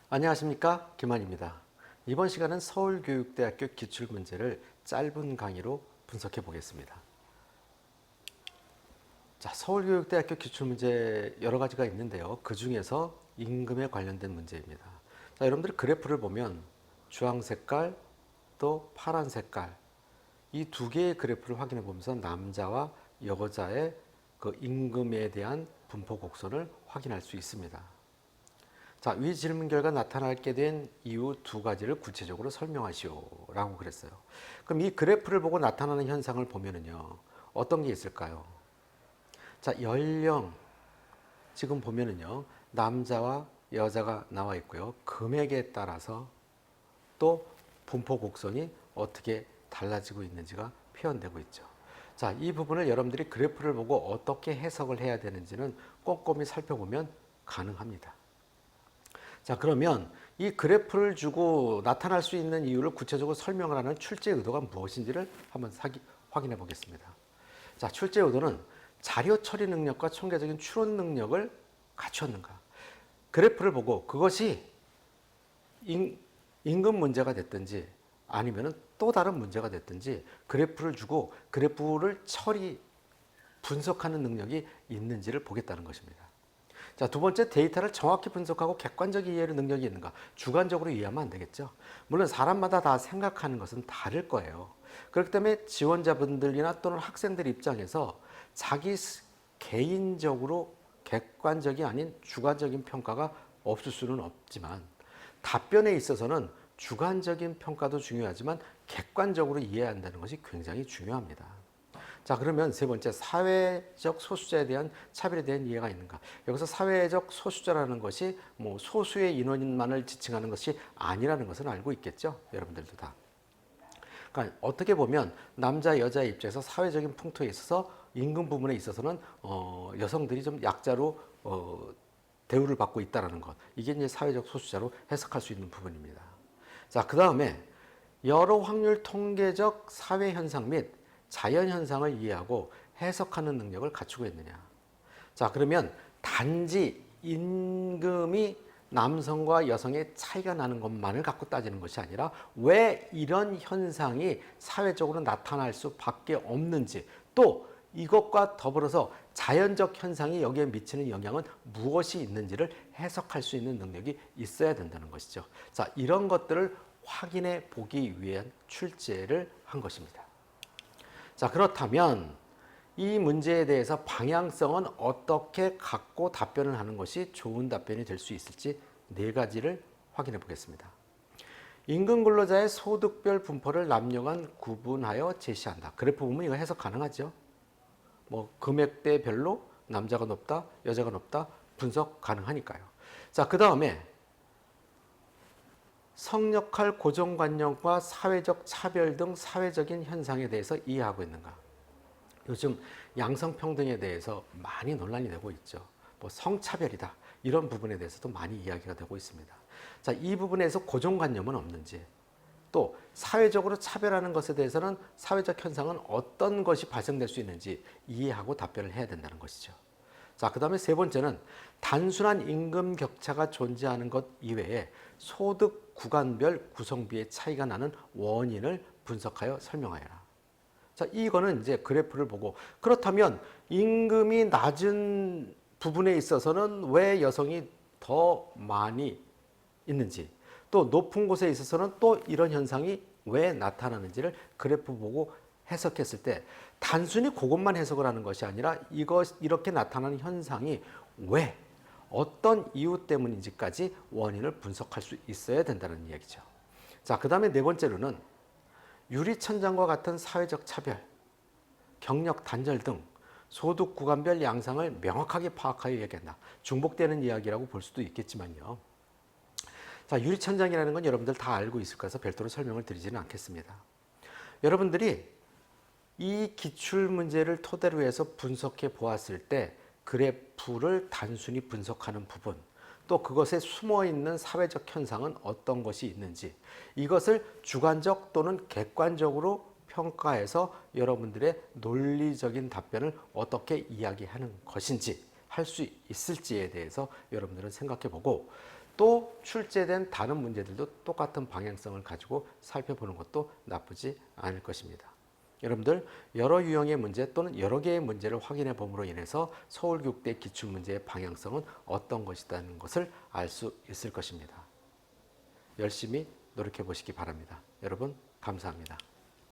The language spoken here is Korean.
안녕하십니까, 김한입니다. 이번 시간은 서울교육대학교 기출문제를 짧은 강의로 분석해 보겠습니다. 자, 서울교육대학교 기출문제 여러 가지가 있는데요. 그 중에서 임금에 관련된 문제입니다. 자, 여러분들이 그래프를 보면 주황 색깔 또 파란 색깔 이 두 개의 그래프를 확인해 보면서 남자와 여자의 그 임금에 대한 분포 곡선을 확인할 수 있습니다. 자, 위 질문 결과 나타나게 된 이유 두 가지를 구체적으로 설명하시오 라고 그랬어요. 그럼 이 그래프를 보고 나타나는 현상을 보면은요, 어떤 게 있을까요? 자, 연령 지금 보면은요, 남자와 여자가 나와 있고요. 금액에 따라서 또 분포 곡선이 어떻게 달라지고 있는지가 표현되고 있죠. 자, 이 부분을 여러분들이 그래프를 보고 어떻게 해석을 해야 되는지는 꼼꼼히 살펴보면 가능합니다. 자, 그러면 이 그래프를 주고 나타날 수 있는 이유를 구체적으로 설명을 하는 출제 의도가 무엇인지를 한번 확인해 보겠습니다. 자, 출제 의도는 자료 처리 능력과 총괄적인 추론 능력을 갖추었는가. 그래프를 보고 그것이 임금 문제가 됐든지 아니면 또 다른 문제가 됐든지 그래프를 주고 그래프를 분석하는 능력이 있는지를 보겠다는 것입니다. 자, 두 번째, 데이터를 정확히 분석하고 객관적 이해의 능력이 있는가. 주관적으로 이해하면 안 되겠죠. 물론 사람마다 다 생각하는 것은 다를 거예요. 그렇기 때문에 지원자분들이나 또는 학생들 입장에서 자기 개인적으로 객관적이 아닌 주관적인 평가가 없을 수는 없지만 답변에 있어서는 주관적인 평가도 중요하지만 객관적으로 이해해야 한다는 것이 굉장히 중요합니다. 자, 그러면 세 번째, 사회적 소수자에 대한 차별에 대한 이해가 있는가. 여기서 사회적 소수자라는 것이 뭐 소수의 인원만을 지칭하는 것이 아니라는 것은 알고 있겠죠, 여러분들도 다. 그러니까 어떻게 보면 남자 여자의 입장에서 사회적인 풍토에 있어서 임금 부분에 있어서는 여성들이 좀 약자로 대우를 받고 있다는 것, 이게 이제 사회적 소수자로 해석할 수 있는 부분입니다. 자, 그 다음에 여러 확률 통계적 사회 현상 및 자연 현상을 이해하고 해석하는 능력을 갖추고 있느냐. 자, 그러면 단지 임금이 남성과 여성의 차이가 나는 것만을 갖고 따지는 것이 아니라 왜 이런 현상이 사회적으로 나타날 수밖에 없는지, 또 이것과 더불어서 자연적 현상이 여기에 미치는 영향은 무엇이 있는지를 해석할 수 있는 능력이 있어야 된다는 것이죠. 자, 이런 것들을 확인해 보기 위한 출제를 한 것입니다. 자, 그렇다면 이 문제에 대해서 방향성은 어떻게 갖고 답변을 하는 것이 좋은 답변이 될 수 있을지 네 가지를 확인해 보겠습니다. 임금 근로자의 소득별 분포를 남녀 간 구분하여 제시한다. 그래프 보면 이거 해석 가능하죠. 뭐 금액대별로 남자가 높다, 여자가 높다 분석 가능하니까요. 자, 그 다음에 성역할 고정관념과 사회적 차별 등 사회적인 현상에 대해서 이해하고 있는가. 요즘 양성평등에 대해서 많이 논란이 되고 있죠. 뭐 성차별이다 이런 부분에 대해서도 많이 이야기가 되고 있습니다. 자, 이 부분에서 고정관념은 없는지, 또 사회적으로 차별하는 것에 대해서는 사회적 현상은 어떤 것이 발생될 수 있는지 이해하고 답변을 해야 된다는 것이죠. 자, 그 다음에 세 번째는 단순한 임금 격차가 존재하는 것 이외에 소득 구간별 구성비의 차이가 나는 원인을 분석하여 설명하여라. 자, 이거는 이제 그래프를 보고, 그렇다면 임금이 낮은 부분에 있어서는 왜 여성이 더 많이 있는지, 또 높은 곳에 있어서는 또 이런 현상이 왜 나타나는지를 그래프 보고 해석했을 때 단순히 그것만 해석을 하는 것이 아니라 이렇게 나타나는 현상이 왜 어떤 이유 때문인지까지 원인을 분석할 수 있어야 된다는 이야기죠. 자, 그 다음에 네 번째로는 유리천장과 같은 사회적 차별, 경력 단절 등 소득 구간별 양상을 명확하게 파악하여 얘기한다. 중복되는 이야기라고 볼 수도 있겠지만요. 자, 유리천장이라는 건 여러분들 다 알고 있을 거라서 별도로 설명을 드리지는 않겠습니다. 여러분들이 이 기출문제를 토대로 해서 분석해 보았을 때 그래프를 단순히 분석하는 부분, 또 그것에 숨어있는 사회적 현상은 어떤 것이 있는지, 이것을 주관적 또는 객관적으로 평가해서 여러분들의 논리적인 답변을 어떻게 이야기하는 것인지 할 수 있을지에 대해서 여러분들은 생각해 보고, 또 출제된 다른 문제들도 똑같은 방향성을 가지고 살펴보는 것도 나쁘지 않을 것입니다. 여러분들 여러 유형의 문제 또는 여러 개의 문제를 확인해 봄으로 인해서 서울교육대 기출문제의 방향성은 어떤 것이라는 것을 알 수 있을 것입니다. 열심히 노력해 보시기 바랍니다. 여러분 감사합니다.